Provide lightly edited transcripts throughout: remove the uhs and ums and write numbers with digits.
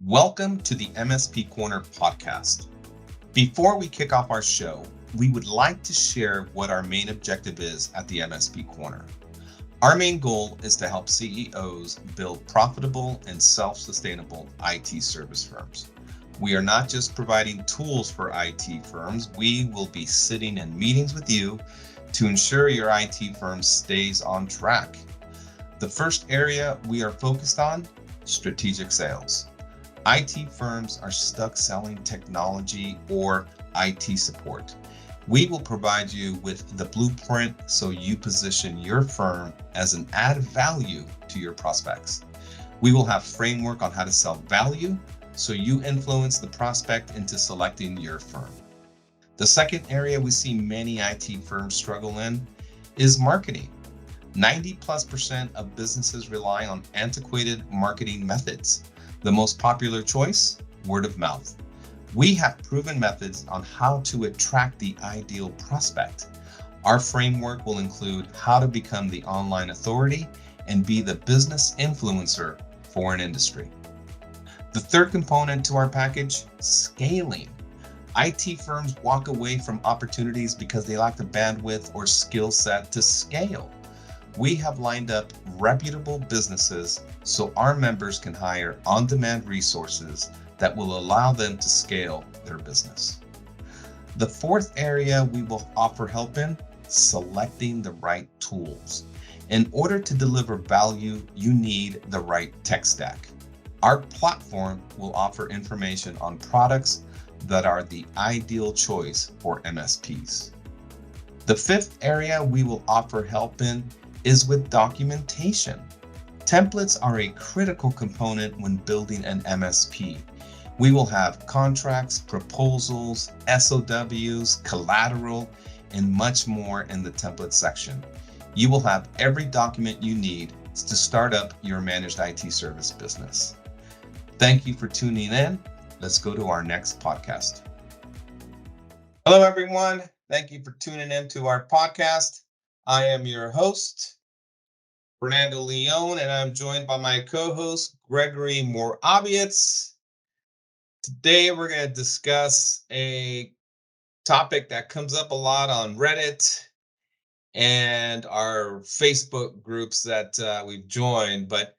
Welcome to the MSP Corner podcast. Before we kick off our show, we would like to share what our main objective is at the MSP Corner. Our main goal is to help CEOs build profitable and self-sustainable IT service firms. We are not just providing tools for IT firms, we will be sitting in meetings with you to ensure your IT firm stays on track. The first area we are focused on, strategic sales. IT firms are stuck selling technology or IT support. We will provide you with the blueprint so you position your firm as an added value to your prospects. We will have framework on how to sell value so you influence the prospect into selecting your firm. The second area we see many IT firms struggle in is marketing. 90+% of businesses rely on antiquated marketing methods. The most popular choice, word of mouth. We have proven methods on how to attract the ideal prospect. Our framework will include how to become the online authority and be the business influencer for an industry. The third component to our package, scaling. IT firms walk away from opportunities because they lack the bandwidth or skill set to scale. We have lined up reputable businesses so our members can hire on-demand resources that will allow them to scale their business. The fourth area we will offer help in, selecting the right tools. In order to deliver value, you need the right tech stack. Our platform will offer information on products that are the ideal choice for MSPs. The fifth area we will offer help in is with documentation. Templates are a critical component when building an MSP. We will have contracts, proposals, SOWs, collateral, and much more in the template section. You will have every document you need to start up your managed IT service business. Thank you for tuning in. Let's go to our next podcast. Hello, everyone. Thank you for tuning in to our podcast. I am your host, Fernando Leon, and I'm joined by my co-host, Gregory Morabietz. Today, we're going to discuss a topic that comes up a lot on Reddit and our Facebook groups that we've joined. But,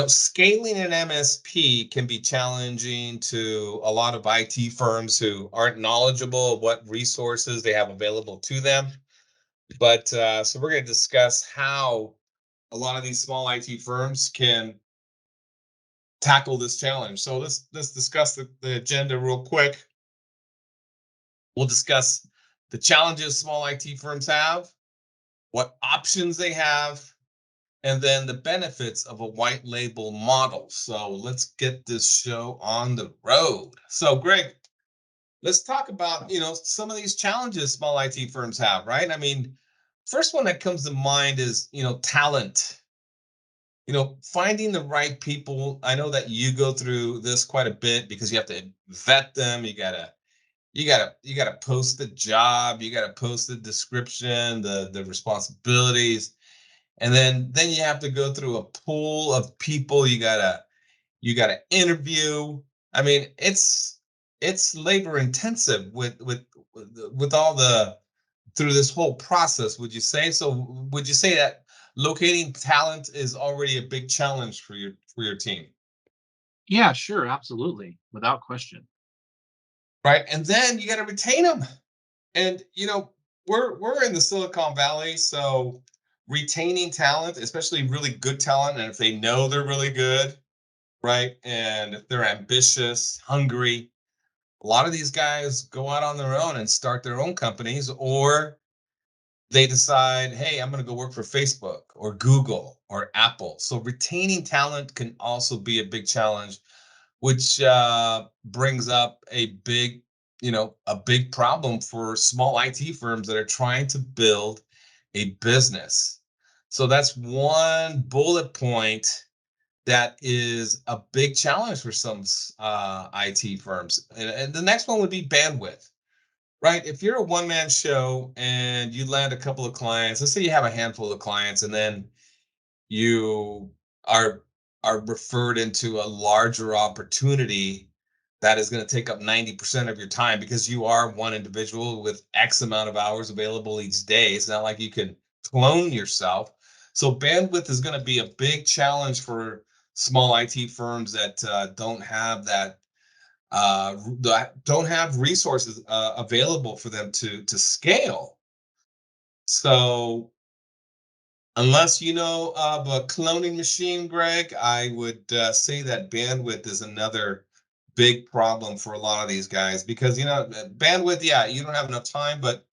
scaling an MSP can be challenging to a lot of IT firms who aren't knowledgeable of what resources they have available to them. But so we're going to discuss how a lot of these small IT firms can tackle this challenge. So let's discuss the agenda real quick. We'll discuss the challenges small IT firms have, what options they have, and then the benefits of a white label model. So let's get this show on the road. So Greg, let's talk about, some of these challenges small IT firms have, right? I mean, first one that comes to mind is, talent. Finding the right people. I know that you go through this quite a bit because you have to vet them. You gotta post the job. You gotta post the description, the responsibilities, and then you have to go through a pool of people. You gotta interview. I mean, it's labor intensive with all the through this whole process, would you say? So would you say that locating talent is already a big challenge for your team? Yeah, sure, absolutely, without question. Right? And then you got to retain them. And we're in the Silicon Valley, so retaining talent, especially really good talent, and if they know they're really good, right? And if they're ambitious, hungry, a lot of these guys go out on their own and start their own companies, or they decide, hey, I'm going to go work for Facebook or Google or Apple. So retaining talent can also be a big challenge, which brings up a big problem for small IT firms that are trying to build a business. So that's one bullet point that is a big challenge for some IT firms. And the next one would be bandwidth. Right. If you're a one-man show and you land a couple of clients, let's say you have a handful of clients, and then you are are referred into a larger opportunity that is going to take up 90% of your time because you are one individual with X amount of hours available each day. It's not like you can clone yourself. So bandwidth is going to be a big challenge for small IT firms that don't have that don't have resources available for them to scale. So unless you know of a cloning machine, Greg, I would say that bandwidth is another big problem for a lot of these guys because bandwidth. Yeah, you don't have enough time, but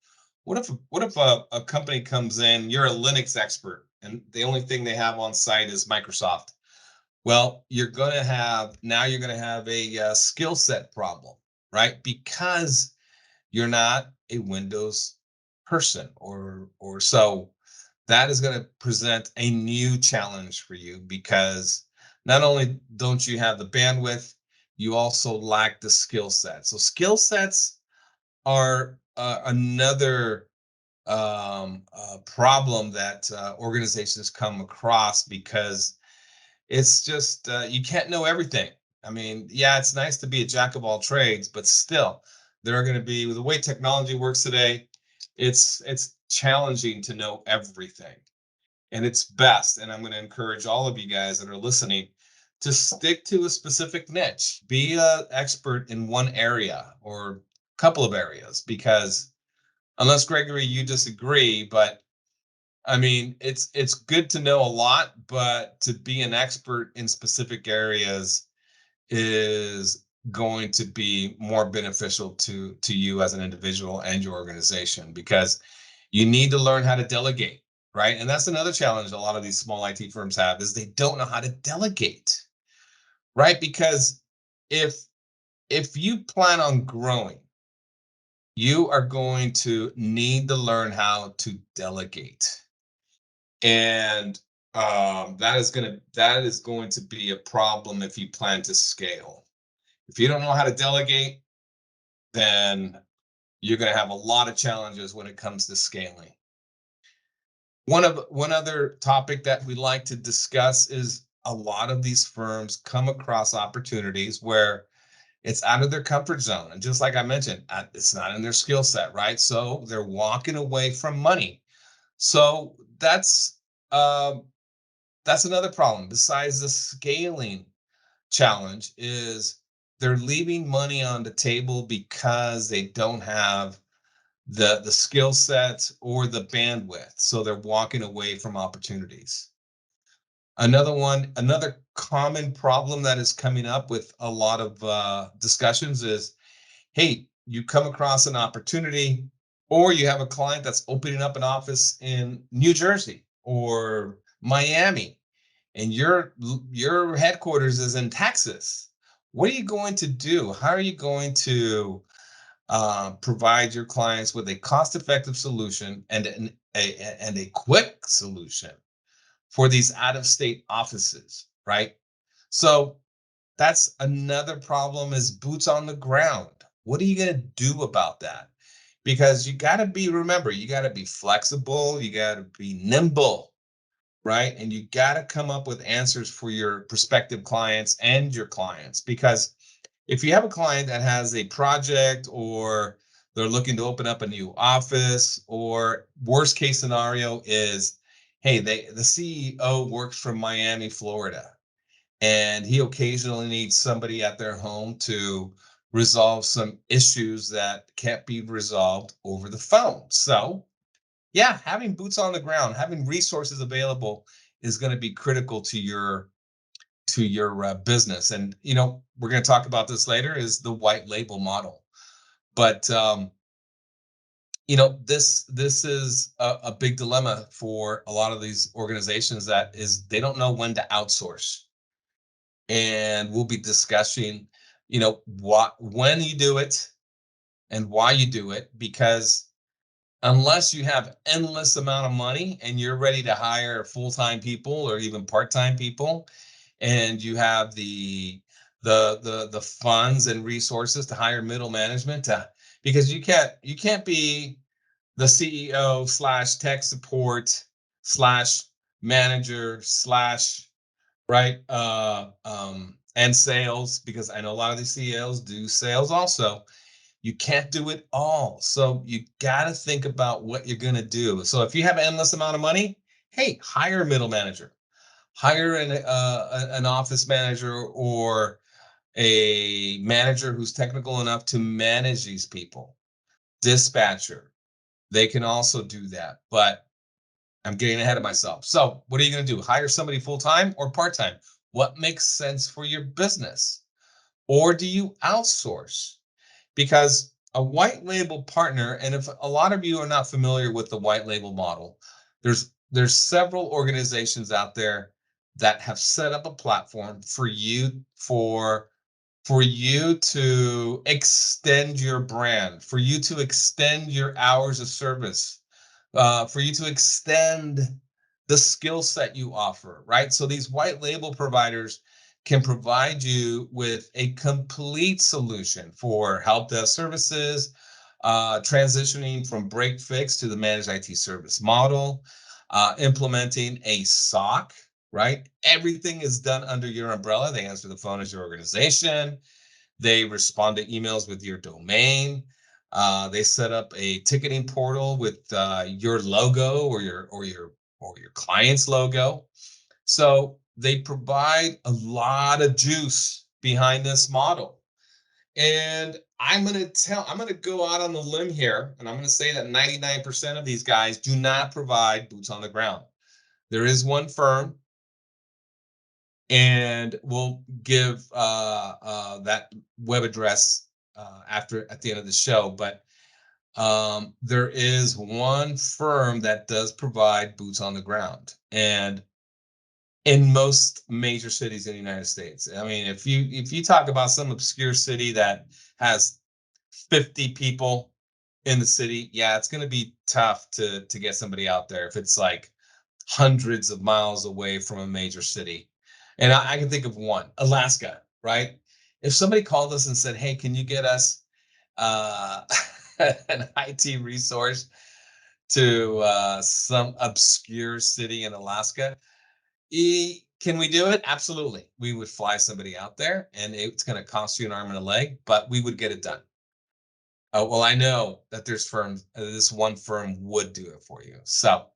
what if a company comes in, you're a Linux expert, and the only thing they have on site is Microsoft. Well, you're gonna have a skill set problem, right? Because you're not a Windows person or so that is going to present a new challenge for you because not only don't you have the bandwidth, you also lack the skill set. So skill sets are another problem that organizations come across because it's just you can't know everything. I mean, yeah, it's nice to be a jack of all trades, but still, there are going to be, with the way technology works today, it's challenging to know everything. And it's best, and I'm going to encourage all of you guys that are listening to stick to a specific niche. Be an expert in one area or a couple of areas, because unless Gregory, you disagree, but I mean, it's good to know a lot, but to be an expert in specific areas is going to be more beneficial to you as an individual and your organization because you need to learn how to delegate, right? And that's another challenge a lot of these small IT firms have is they don't know how to delegate, right? Because if if you plan on growing, you are going to need to learn how to delegate. And that is going to be a problem if you plan to scale. If you don't know how to delegate, then you're going to have a lot of challenges when it comes to scaling. One other topic that we like to discuss is a lot of these firms come across opportunities where it's out of their comfort zone, and just like I mentioned, it's not in their skill set, right? So they're walking away from money. So um, that's another problem. Besides the scaling challenge, is they're leaving money on the table because they don't have the skill set or the bandwidth, so they're walking away from opportunities. Another common problem that is coming up with a lot of discussions is, hey, you come across an opportunity or you have a client that's opening up an office in New Jersey or Miami, and your headquarters is in Texas. What are you going to do? How are you going to provide your clients with a cost-effective solution and a quick solution for these out-of-state offices, right? So that's another problem, is boots on the ground. What are you going to do about that? Because remember, you got to be flexible, you got to be nimble, right? And you got to come up with answers for your prospective clients and your clients. Because if you have a client that has a project, or they're looking to open up a new office, or worst case scenario is, hey, the CEO works from Miami, Florida, and he occasionally needs somebody at their home to resolve some issues that can't be resolved over the phone. So yeah, having boots on the ground, having resources available is going to be critical to your business. And we're going to talk about this later, is the white label model. But this is a big dilemma for a lot of these organizations, that is they don't know when to outsource. And we'll be discussing when you do it and why you do it, because unless you have endless amount of money and you're ready to hire full-time people or even part-time people, and you have the funds and resources to hire middle management, because you can't be the CEO slash tech support slash manager slash right? And sales, because I know a lot of these CEOs do sales also. You can't do it all. So you got to think about what you're going to do. So if you have an endless amount of money, hey, hire a middle manager, hire an office manager or a manager who's technical enough to manage these people. Dispatcher, they can also do that. But I'm getting ahead of myself. So what are you going to do? Hire somebody full time or part time? What makes sense for your business? Or do you outsource? Because a white label partner, and if a lot of you are not familiar with the white label model, there's several organizations out there that have set up a platform for you to extend your brand, for you to extend your hours of service, for you to extend the skill set you offer, right? So these white label providers can provide you with a complete solution for help desk services, transitioning from break fix to the managed IT service model, implementing a SOC, right? Everything is done under your umbrella. They answer the phone as your organization. They respond to emails with your domain. They set up a ticketing portal with your logo or your client's logo. So they provide a lot of juice behind this model. And I'm going to go out on the limb here, and I'm going to say that 99% of these guys do not provide boots on the ground. There is one firm, and we'll give that web address at the end of the show. But there is one firm that does provide boots on the ground, and in most major cities in the United States. I mean, if you talk about some obscure city that has 50 people in the city, yeah, it's going to be tough to get somebody out there if it's like hundreds of miles away from a major city. And I can think of one, Alaska, right? If somebody called us and said, "Hey, can you get us uh, an IT resource to some obscure city in Alaska?" Can we do it? Absolutely. We would fly somebody out there, and it's going to cost you an arm and a leg, but we would get it done. Well, I know that there's firms, this one firm would do it for you. So,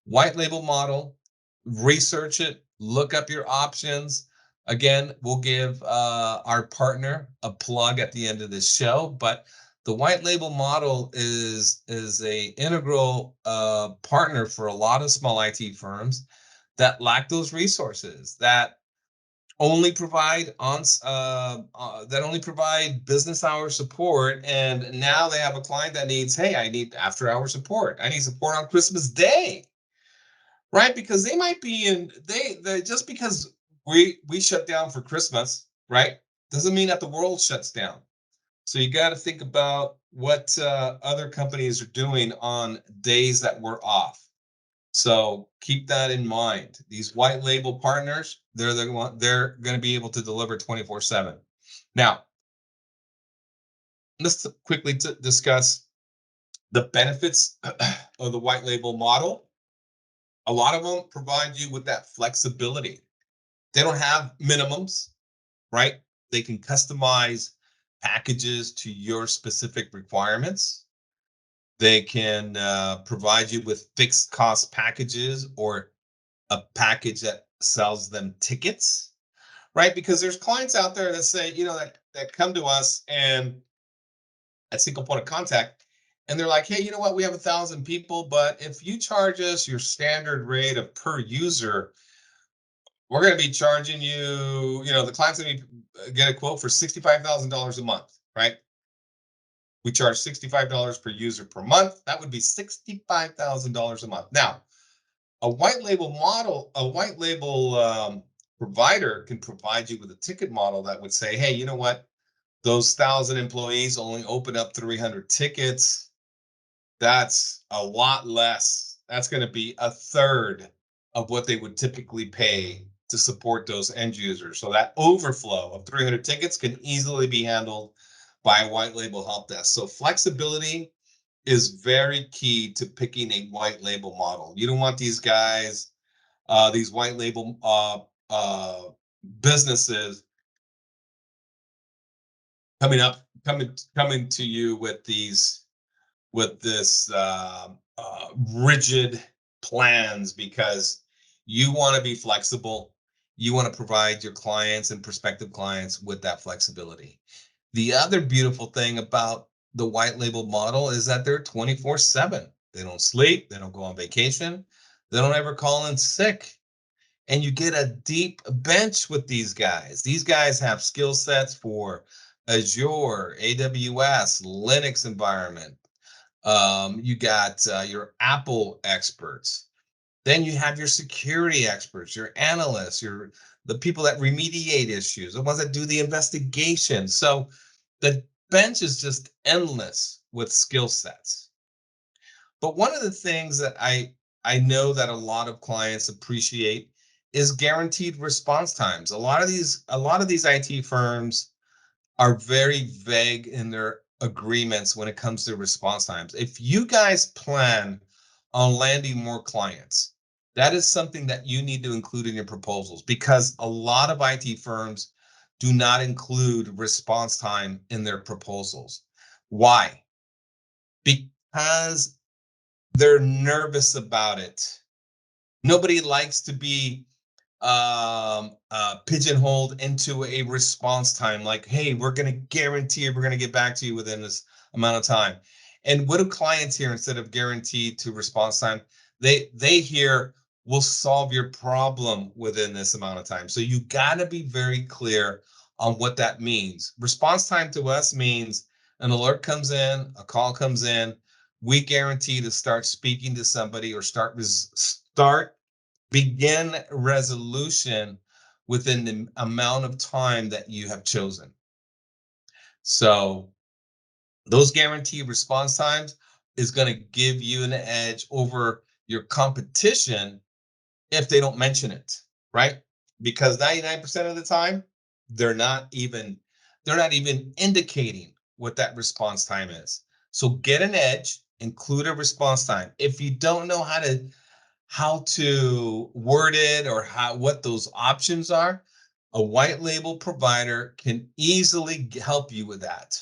white label model, research it, look up your options. Again, we'll give our partner a plug at the end of this show, but the white label model is a integral partner for a lot of small IT firms that lack those resources, that only provide business hour support, and now they have a client that needs, hey, I need after hour support, I need support on Christmas Day, right? Because they might be in they just because we shut down for Christmas, right, doesn't mean that the world shuts down. So you got to think about what other companies are doing on days that we're off. So keep that in mind. These white label partners, they're going to be able to deliver 24/7. Now, let's quickly discuss the benefits of the white label model. A lot of them provide you with that flexibility. They don't have minimums, right? They can customize packages to your specific requirements. They can provide you with fixed cost packages or a package that sells them tickets, right? Because there's clients out there that say, that come to us and at single point of contact, and they're like, hey, you know what? We have 1,000 people, but if you charge us your standard rate of per user, we're going to be charging you, the client's going to get a quote for $65,000 a month, right? We charge $65 per user per month. That would be $65,000 a month. Now, a white label provider can provide you with a ticket model that would say, hey, you know what? Those 1,000 employees only open up 300 tickets. That's a lot less. That's going to be a third of what they would typically pay to support those end users. So that overflow of 300 tickets can easily be handled by a white label help desk. So flexibility is very key to picking a white label model. You don't want these guys, these white label uh, businesses coming to you with this rigid plans because you want to be flexible. You want to provide your clients and prospective clients with that flexibility. The other beautiful thing about the white label model is that they're 24/7. They don't sleep, they don't go on vacation, they don't ever call in sick. And you get a deep bench with these guys. These guys have skill sets for Azure, AWS, Linux environment. You got your Apple experts. Then you have your security experts, your analysts, your the people that remediate issues, the ones that do the investigation. So the bench is just endless with skill sets. But one of the things that I know that a lot of clients appreciate is guaranteed response times. A lot of these IT firms are very vague in their agreements when it comes to response times. If you guys plan on landing more clients, that is something that you need to include in your proposals because a lot of IT firms do not include response time in their proposals. Why? Because they're nervous about it. Nobody likes to be pigeonholed into a response time like, hey, we're going to guarantee we're going to get back to you within this amount of time. And what do clients hear instead of guaranteed to response time? They hear we'll solve your problem within this amount of time. So you got to be very clear on what that means. Response time to us means an alert comes in, a call comes in, we guarantee to start speaking to somebody or start begin resolution within the amount of time that you have chosen. So those guaranteed response times is going to give you an edge over your competition if they don't mention it, right? Because 99% of the time they're not even they're not even indicating what that response time is. So get an edge, include a response time. If you don't know how to word it or what those options are, a white label provider can easily help you with that.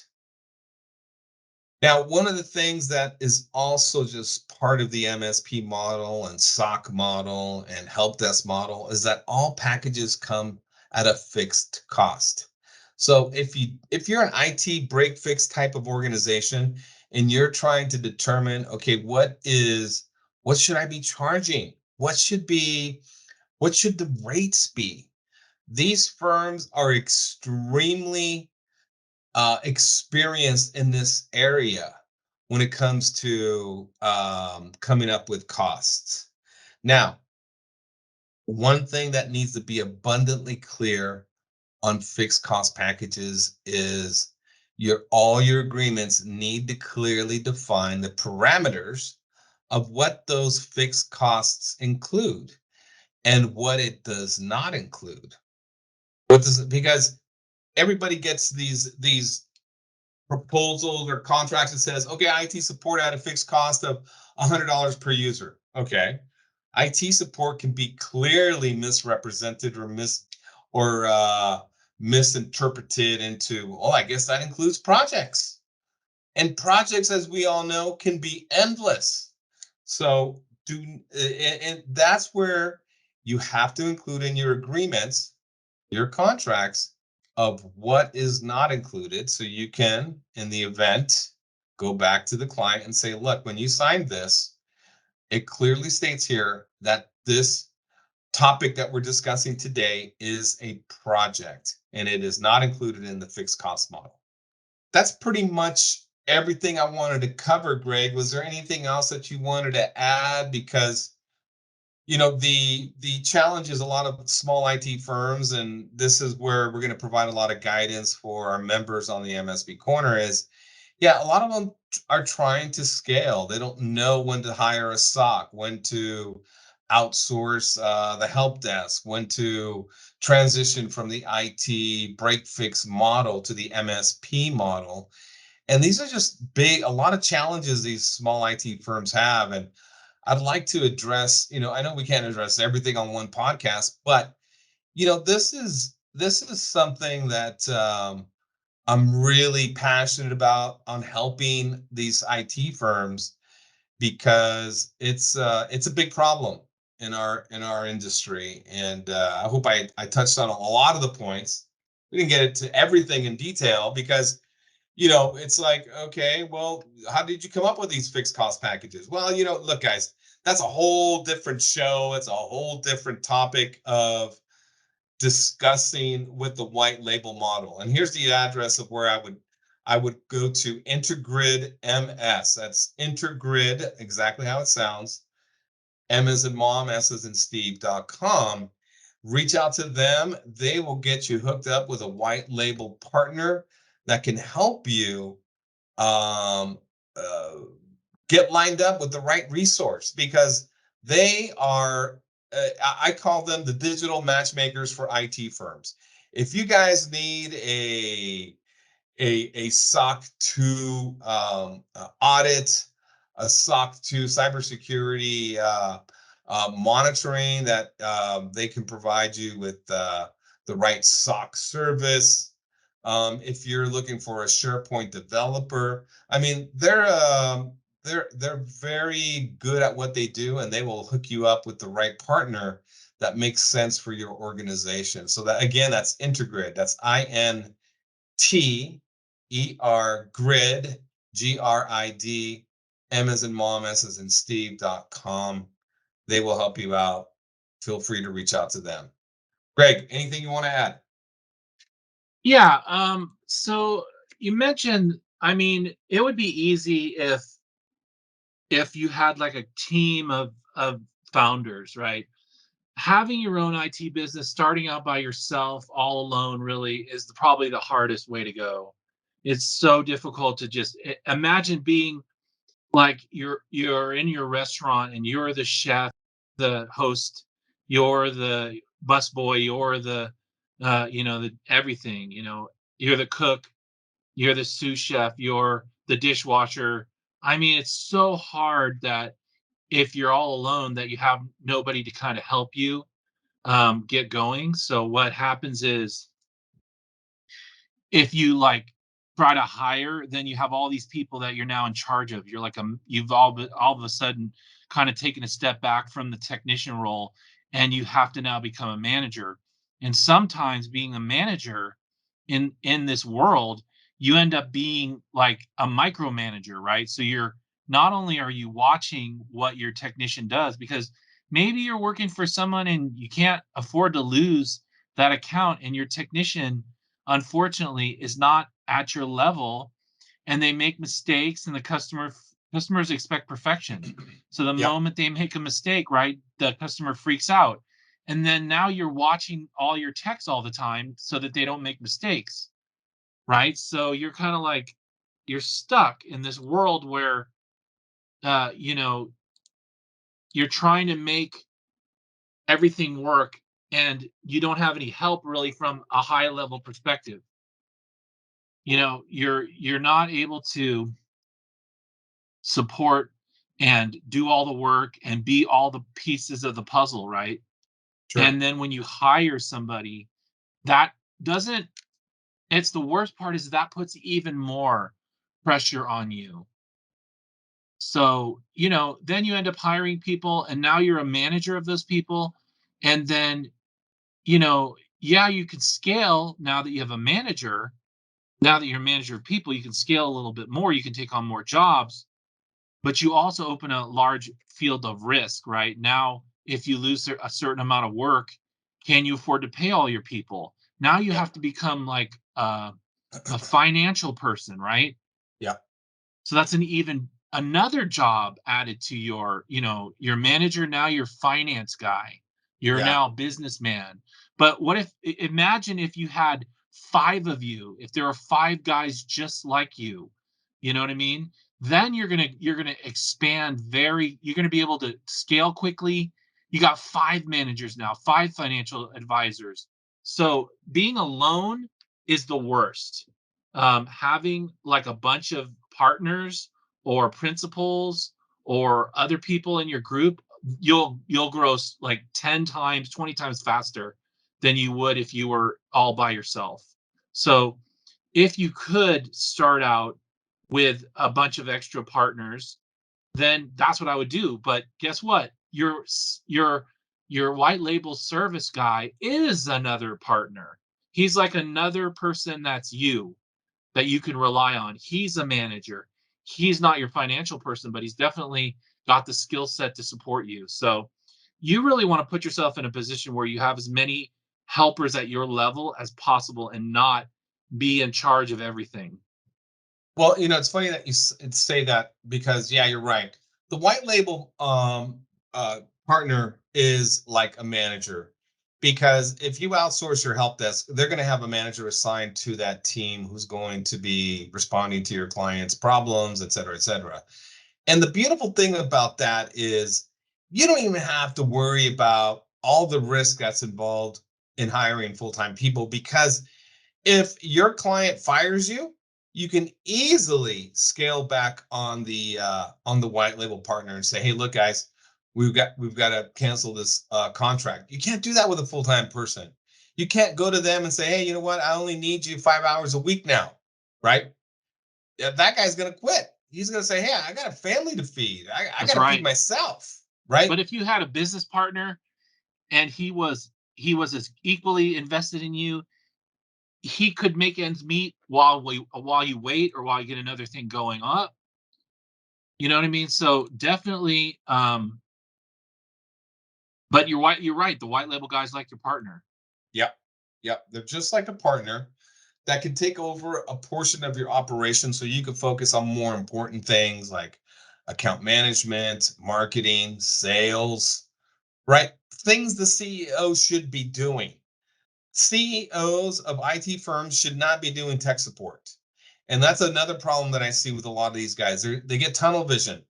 Now, one of the things that is also just part of the MSP model and SOC model and help desk model is that all packages come at a fixed cost. So if you're an IT break fix type of organization and you're trying to determine, okay, what should I be charging? What should the rates be? These firms are extremely experienced in this area when it comes to coming up with costs. Now, one thing that needs to be abundantly clear on fixed cost packages is all your agreements need to clearly define the parameters of what those fixed costs include and what it does not include. Because everybody gets these proposals or contracts that says, okay, IT support at a fixed cost of $100 per user. Okay, IT support can be clearly misrepresented or misinterpreted into, oh, I guess that includes projects. And projects, as we all know, can be endless. So and that's where you have to include in your agreements, your contracts, of what is not included. So you can, in the event, go back to the client and say, look, when you signed this, it clearly states here that this topic that we're discussing today is a project and it is not included in the fixed cost model. That's pretty much everything I wanted to cover, Greg. Was there anything else that you wanted to add? Because the challenge is a lot of small IT firms, and this is where we're going to provide a lot of guidance for our members on the MSP Corner. Is yeah, a lot of them are trying to scale. They don't know when to hire a SOC, when to outsource the help desk, when to transition from the IT break fix model to the MSP model. And these are just a lot of challenges these small IT firms have. And I'd like to address, I know we can't address everything on one podcast, but this is something that I'm really passionate about on helping these IT firms because it's a big problem in our industry, and I hope I touched on a lot of the points. We didn't get into everything in detail because it's like, okay, well, how did you come up with these fixed cost packages? Well, look, guys, that's a whole different show. It's a whole different topic of discussing with the white label model. And here's the address of where I would go to Intergrid MS. That's Intergrid, exactly how it sounds. M as in mom, S as in Steve.com. Reach out to them. They will get you hooked up with a white label partner that can help you um, uh, get lined up with the right resource because they are, I call them the digital matchmakers for IT firms. If you guys need a SOC 2 audit, a SOC 2 cybersecurity monitoring that they can provide you with the right SOC service. If you're looking for a SharePoint developer, I mean, they're very good at what they do, and they will hook you up with the right partner that makes sense for your organization. So that again, that's Intergrid. That's INTER grid, GRID, M as in mom, S as in Steve.com. They will help you out. Feel free to reach out to them. Greg, anything you want to add? Yeah. So you mentioned, I mean, it would be easy if you had like a team of founders, right? Having your own IT business, starting out by yourself, all alone, really is probably the hardest way to go. It's so difficult to just imagine being like you're in your restaurant and you're the chef, the host, you're the busboy, you're the the everything, you're the cook, you're the sous chef, you're the dishwasher. I mean, it's so hard that if you're all alone that you have nobody to kind of help you get going. So what happens is if you like try to hire, then you have all these people that you're now in charge of. You're like you've all of a sudden kind of taken a step back from the technician role, and you have to now become a manager. And sometimes being a manager in this world, you end up being like a micromanager, right? So you're not only are you watching what your technician does, because maybe you're working for someone and you can't afford to lose that account, and your technician unfortunately is not at your level, and they make mistakes, and the customers expect perfection. So the Yep. moment they make a mistake, right, the customer freaks out, and then now you're watching all your techs all the time so that they don't make mistakes, right? So you're kind of like you're stuck in this world where uh you know you're trying to make everything work, and you don't have any help really from a high level perspective. You're not able to support and do all the work and be all the pieces of the puzzle, right? Sure. And then when you hire somebody, that doesn't it's the worst part is that puts even more pressure on you. So, then you end up hiring people, and now you're a manager of those people. And then, yeah, you can scale now that you have a manager. Now that you're a manager of people, you can scale a little bit more. You can take on more jobs, but you also open a large field of risk, right? Now, if you lose a certain amount of work, can you afford to pay all your people? Now you Yep. have to become like a financial person, right? Yep. So that's an even another job added to your manager. Now you're finance guy. You're Yeah. now a businessman. But what if imagine if you had five of you, if there are five guys just like you know what I mean? Then you're gonna expand you're gonna be able to scale quickly. You got five managers now, five financial advisors. So being alone is the worst. Having like a bunch of partners or principals or other people in your group, you'll grow like 10 times, 20 times faster than you would if you were all by yourself. So if you could start out with a bunch of extra partners, then that's what I would do. But guess what? Your white label service guy is another partner. He's like another person that's you that you can rely on. He's a manager. He's not your financial person, but he's definitely got the skill set to support you. So you really want to put yourself in a position where you have as many helpers at your level as possible and not be in charge of everything. Well, it's funny that you say that because yeah, you're right. The white label partner is like a manager because if you outsource your help desk, they're going to have a manager assigned to that team who's going to be responding to your clients' problems, et cetera, et cetera. And the beautiful thing about that is you don't even have to worry about all the risk that's involved in hiring full-time people because if your client fires you, you can easily scale back on the white label partner and say, "Hey, look, guys, we've got to cancel this contract." You can't do that with a full time person. You can't go to them and say, "Hey, you know what? I only need you 5 hours a week now," right? Yeah, that guy's gonna quit. He's gonna say, "Hey, I got a family to feed. I got That's to feed right. myself," right? But if you had a business partner and he was as equally invested in you, he could make ends meet while you wait or while you get another thing going up. You know what I mean? So definitely, but you're right. The white label guy's like your partner. Yep, yep. They're just like a partner that can take over a portion of your operation so you can focus on more important things like account management, marketing, sales, right? Things the CEO should be doing. CEOs of IT firms should not be doing tech support. And that's another problem that I see with a lot of these guys. They get tunnel vision.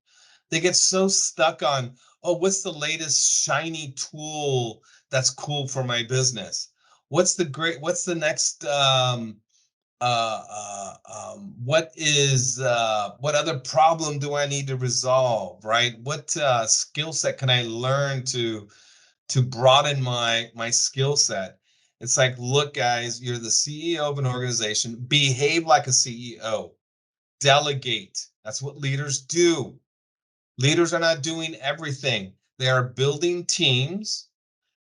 They get so stuck on, oh, what's the latest shiny tool that's cool for my business? What's the next what other problem do I need to resolve, right? What skill set can I learn to broaden my skill set? It's like, look, guys, you're the CEO of an organization. Behave like a CEO. Delegate. That's what leaders do. Leaders are not doing everything. They are building teams,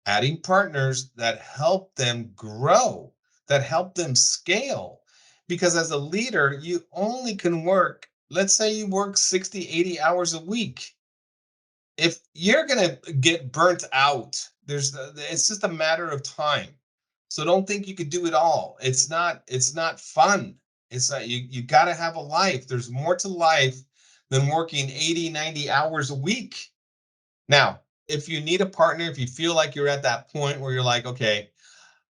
adding partners that help them grow, that help them scale. Because as a leader, you only can work, let's say you work 60, 80 hours a week. If you're going to get burnt out, it's just a matter of time. So don't think you could do it all. It's not fun. It's not you got to have a life. There's more to life than working 80, 90 hours a week. Now, if you need a partner, if you feel like you're at that point where you're like, okay,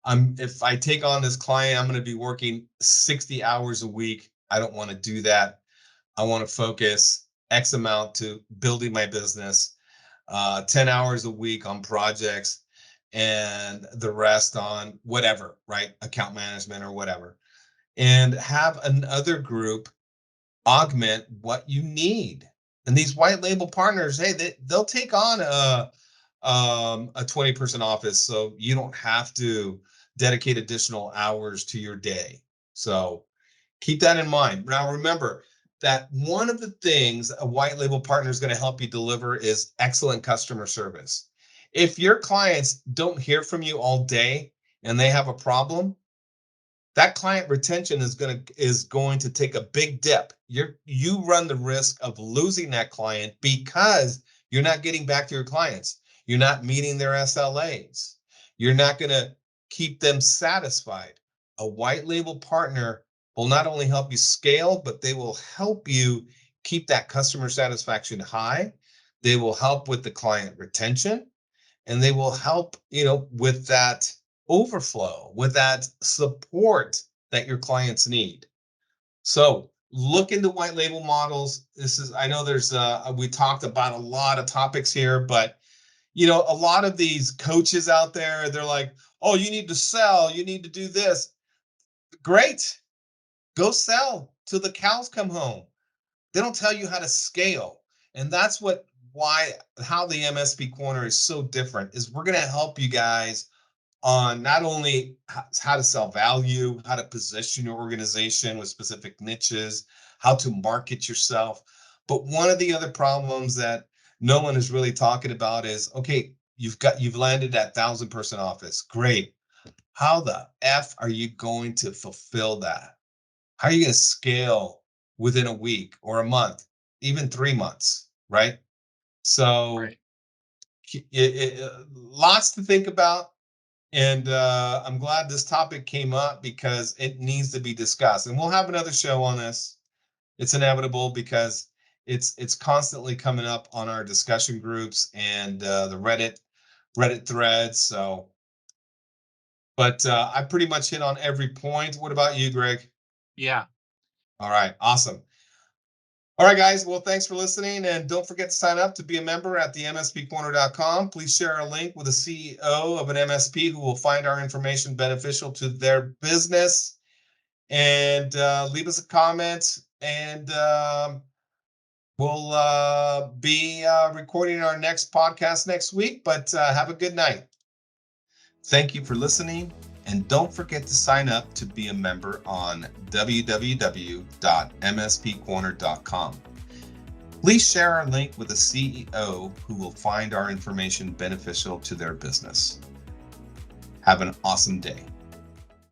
if I take on this client, I'm going to be working 60 hours a week. I don't want to do that. I want to focus X amount to building my business, 10 hours a week on projects, and the rest on whatever, right? Account management or whatever. And have another group augment what you need. And these white label partners, hey, they'll take on a 20-person office so you don't have to dedicate additional hours to your day. So keep that in mind. Now remember that one of the things a white label partner is going to help you deliver is excellent customer service. If your clients don't hear from you all day and they have a problem, that client retention is going to take a big dip. You run the risk of losing that client because you're not getting back to your clients. You're not meeting their SLAs. You're not going to keep them satisfied. A white label partner will not only help you scale, but they will help you keep that customer satisfaction high. They will help with the client retention, and they will help with that overflow, with that support that your clients need. So look into white label models. I know we talked about a lot of topics here, but a lot of these coaches out there, they're like, oh, you need to sell, you need to do this. Great, go sell till the cows come home. They don't tell you how to scale. And that's how the MSP corner is so different is we're going to help you guys on not only how to sell value, how to position your organization with specific niches, how to market yourself. But one of the other problems that no one is really talking about is, okay, you've landed that 1,000-person office. Great. How the F are you going to fulfill that? How are you going to scale within a week or a month, even 3 months, right? So Right. lots to think about. And I'm glad this topic came up because it needs to be discussed. And we'll have another show on this. It's inevitable because it's constantly coming up on our discussion groups and the Reddit threads. So, but I pretty much hit on every point. What about you, Greg? Yeah. All right, awesome. All right, guys. Well, thanks for listening. And don't forget to sign up to be a member at the MSPcorner.com. Please share a link with a CEO of an MSP who will find our information beneficial to their business. And leave us a comment. And we'll be recording our next podcast next week. But have a good night. Thank you for listening. And don't forget to sign up to be a member on www.mspcorner.com. Please share our link with a CEO who will find our information beneficial to their business. Have an awesome day.